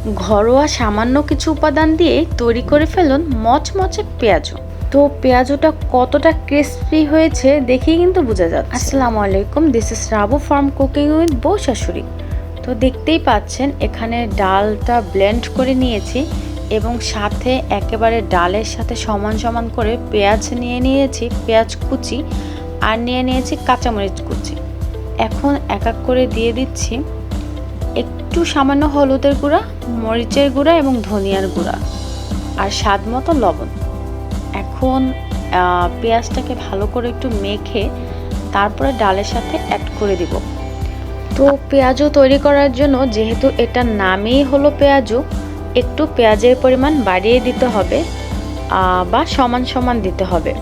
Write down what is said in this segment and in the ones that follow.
ঘরোয়া সামান্য কিছু উপাদান দিয়ে তৈরি করে ফেলুন মচমচে পেঁয়াজু। তো পেঁয়াজুটা কতটা ক্রিস্পি হয়েছে দেখেই কিন্তু বোঝা যাচ্ছে। আসসালামু আলাইকুম, this is Rabu from cooking with বউ শাশুড়ি। তো দেখতেই পাচ্ছেন এখানে ডালটা ব্লেন্ড করে নিয়েছি এবং সাথে একেবারে ডালের সাথে সমান সমান করে পেঁয়াজ নিয়ে নিয়েছি, পেঁয়াজ কুচি, আর নিয়ে নিয়েছি কাঁচামরিচ কুচি। এখন এক এক করে দিয়ে দিচ্ছি একটু সামান্য হলুদের গুঁড়া, মরিচের গুঁড়া এবং ধনিয়ার গুঁড়া, আর স্বাদ মতো লবণ। এখন পেঁয়াজটাকে ভালো করে একটু মেখে তারপরে ডালের সাথে অ্যাড করে দিব। তো পেঁয়াজু তৈরি করার জন্য যেহেতু এটার নামই হলো পেঁয়াজু, একটু পেঁয়াজের পরিমাণ বাড়িয়ে দিতে হবে বা সমান সমান দিতে হবে,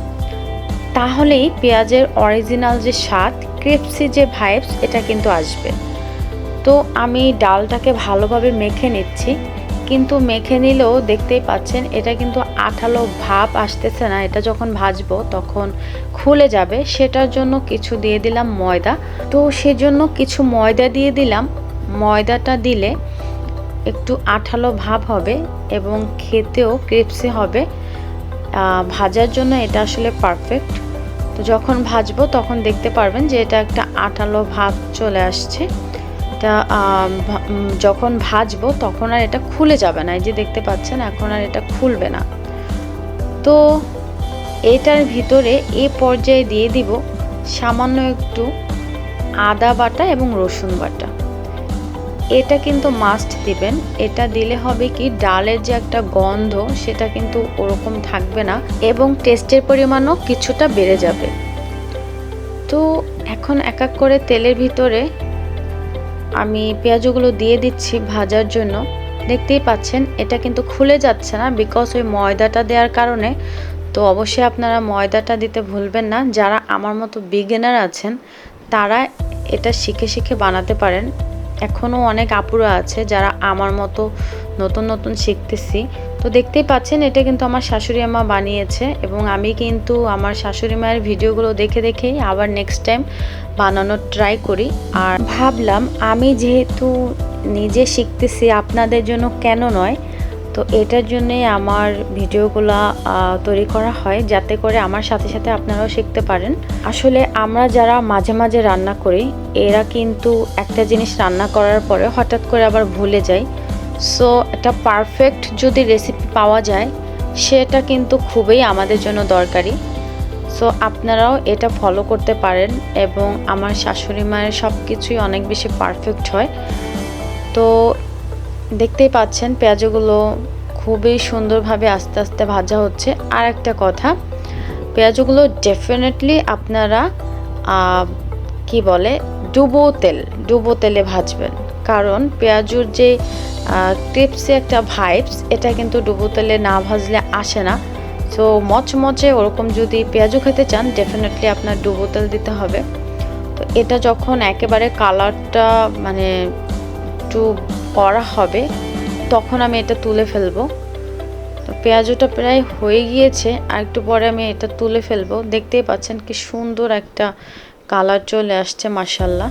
তাহলেই পেঁয়াজের অরিজিনাল যে স্বাদ, ক্রিস্পি যে ভাইবস, এটা কিন্তু আসবে। তো আমি ডালটাকে ভালোভাবে মেখে নিচ্ছি, কিন্তু মেখে নিলেও দেখতেই পাচ্ছেন এটা কিন্তু আঠালো ভাব আসতেছে না। এটা যখন ভাজবো তখন খুলে যাবে, সেটার জন্য কিছু দিয়ে দিলাম ময়দা। তো সেজন্য কিছু ময়দা দিয়ে দিলাম। ময়দাটা দিলে একটু আঠালো ভাব হবে এবং খেতেও ক্রিস্পি হবে। ভাজার জন্য এটা আসলে পারফেক্ট। তো যখন ভাজবো তখন দেখতে পারবেন যে এটা একটা আঠালো ভাব চলে আসছে। এটা যখন ভাজবো তখন আর এটা খুলে যাবে না, এই যে দেখতে পাচ্ছেন এখন আর এটা খুলবে না। তো এটার ভিতরে এই পর্যায়ে দিয়ে দিব সামান্য একটু আদা বাটা এবং রসুন বাটা। এটা কিন্তু মাস্ট দিবেন। এটা দিলে হবে কি, ডালের যে একটা গন্ধ সেটা কিন্তু ওরকম থাকবে না এবং টেস্টের পরিমাণও কিছুটা বেড়ে যাবে। তো এখন এক এক করে তেলের ভিতরে আমি পেঁয়াজগুলো দিয়ে দিচ্ছি ভাজার জন্য। দেখতেই পাচ্ছেন এটা কিন্তু খুলে যাচ্ছে না, বিকজ ওই ময়দাটা দেওয়ার কারণে। তো অবশ্যই আপনারা ময়দাটা দিতে ভুলবেন না। যারা আমার মতো বিগিনার আছেন তারা এটা শিখে শিখে বানাতে পারেন। এখনও অনেক আপুরা আছে যারা আমার মতো নতুন নতুন শিখতেছি। তো দেখতেই পাচ্ছেন এটা কিন্তু আমার শাশুড়ি আমা বানিয়েছে এবং আমি কিন্তু আমার শাশুড়ি মায়ের ভিডিওগুলো দেখে দেখেই আবার নেক্সট টাইম বানানোর ট্রাই করি। আর ভাবলাম আমি যেহেতু নিজে শিখতেছি, আপনাদের জন্য কেন নয়। তো এটার জন্যে আমার ভিডিওগুলো তৈরি করা হয়, যাতে করে আমার সাথে সাথে আপনারাও শিখতে পারেন। আসলে আমরা যারা মাঝে মাঝে রান্না করি, এরা কিন্তু একটা জিনিস রান্না করার পরে হঠাৎ করে আবার ভুলে যায়। সো একটা পারফেক্ট যদি রেসিপি পাওয়া যায়, সেটা কিন্তু খুবই আমাদের জন্য দরকারি। সো আপনারাও এটা ফলো করতে পারেন এবং আমার শাশুড়ি মায়ের সব কিছুই অনেক বেশি পারফেক্ট হয়। তো দেখতেই পাচ্ছেন পেঁয়াজগুলো খুবই সুন্দরভাবে আস্তে আস্তে ভাজা হচ্ছে। আর একটা কথা, পেঁয়াজগুলো ডেফিনেটলি আপনারা কি বলে ডুবো তেলে ভাজবেন, কারণ পেঁয়াজুর যে ক্রিস্পি একটা ভাইবস, এটা কিন্তু ডুবো তেলে না ভাজলে আসে না। সো মচমচে ওরকম যদি পেঁয়াজু খেতে চান, ডেফিনেটলি আপনার ডুবো তেল দিতে হবে। তো এটা যখন একেবারে কালারটা মানে একটু করা হবে, তখন আমি এটা তুলে ফেলবো। তো পেঁয়াজুটা প্রায় হয়ে গিয়েছে, আর একটু পরে আমি এটা তুলে ফেলবো। দেখতেই পাচ্ছেন কি সুন্দর একটা কালার চলে আসছে, মাশাআল্লাহ।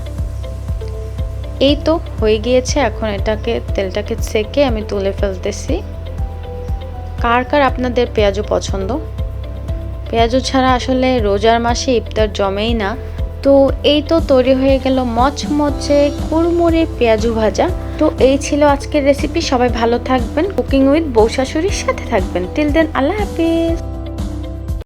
এই তো হয়ে গিয়েছে। এখন তেলটাকে ছেঁকে আমি তুলে ফেলতেছি। কার কার আপনাদের পেঁয়াজু পছন্দ? পেঁয়াজু ছাড়া আসলে রোজার মাসে ইফতার জমেই না। তো এই তো তৈরি হয়ে গেল মচমচে কুড়মুড়ে পেঁয়াজু ভাজা। তো এই ছিল আজকের রেসিপি। সবাই ভালো থাকবেন, কুকিং উইথ বউ শাশুড়ির সাথে থাকবেন। টিল দেন, আল্লাহ হাফিজ।